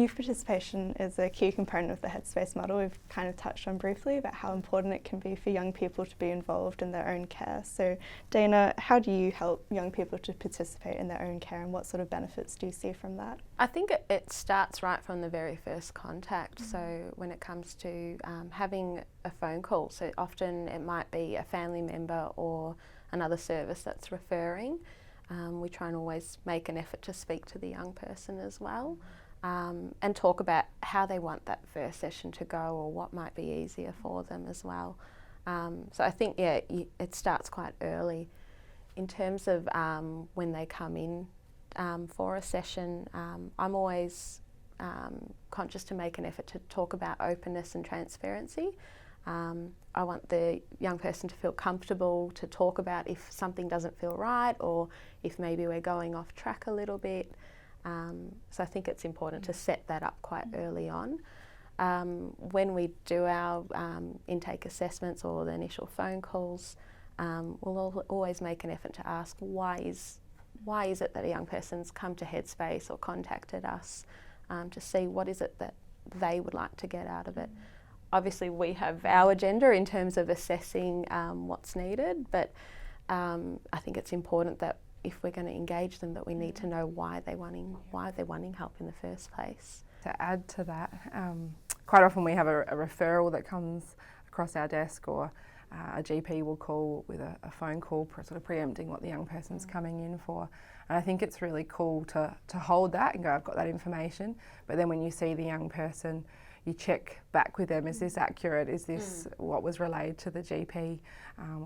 Youth participation is a key component of the Headspace model. We've kind of touched on briefly about how important it can be for young people to be involved in their own care. So Dana, how do you help young people to participate in their own care, and what sort of benefits do you see from that? I think it starts right from the very first contact. So when it comes to having a phone call, so often it might be a family member or another service that's referring. We try and always make an effort to speak to the young person as well. And talk about how they want that first session to go, or what might be easier for them as well. So I think, it starts quite early. In terms of when they come in for a session, I'm always conscious to make an effort to talk about openness and transparency. I want the young person to feel comfortable to talk about if something doesn't feel right, or if maybe we're going off track a little bit. So I think it's important to set that up quite early on. When we do our intake assessments or the initial phone calls, we'll always make an effort to ask why is it that a young person's come to Headspace or contacted us, to see what is it that they would like to get out of it. Obviously we have our agenda in terms of assessing what's needed, but I think it's important that if we're going to engage them, that we need to know why they're wanting help in the first place. To add to that, quite often we have a referral that comes across our desk, or a GP will call with a phone call, sort of preempting what the young person's coming in for. And I think it's really cool to hold that and go, I've got that information. But then when you see the young person, you check back with them, is this accurate? Is this what was relayed to the GP?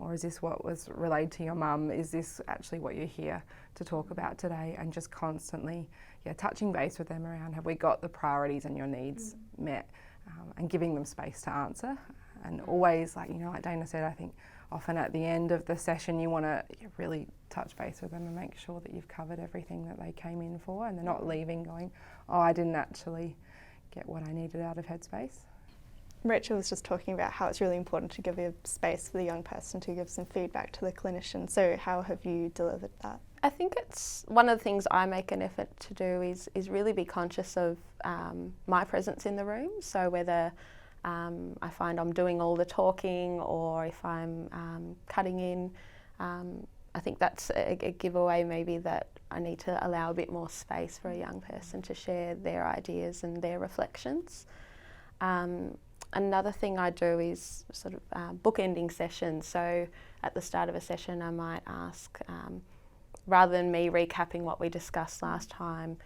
Or is this what was relayed to your mum? Is this actually what you're here to talk about today? And just constantly touching base with them around, have we got the priorities and your needs met? And giving them space to answer. And always, like Dana said, I think often at the end of the session you want to really touch base with them and make sure that you've covered everything that they came in for, and they're not leaving going, oh, I didn't actually get what I needed out of Headspace. Rachel was just talking about how it's really important to give a space for the young person to give some feedback to the clinician. So how have you delivered that? I think it's one of the things I make an effort to do is really be conscious of my presence in the room. So whether I find I'm doing all the talking, or if I'm cutting in, I think that's a giveaway maybe that I need to allow a bit more space for a young person to share their ideas and their reflections. Another thing I do is sort of bookending sessions. So at the start of a session I might ask, rather than me recapping what we discussed last time,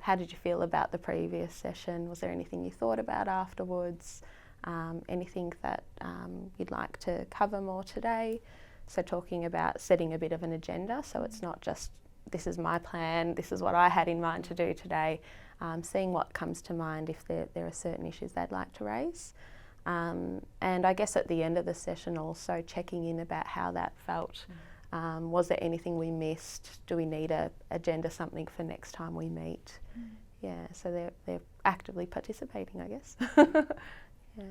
how did you feel about the previous session? Was there anything you thought about afterwards? Anything that you'd like to cover more today? So talking about setting a bit of an agenda, so it's not just this is my plan, this is what I had in mind to do today, seeing what comes to mind if there are certain issues they'd like to raise. And I guess at the end of the session also checking in about how that felt. Was there anything we missed? Do we need a agenda something for next time we meet? Yeah, so they're actively participating, I guess. Yeah.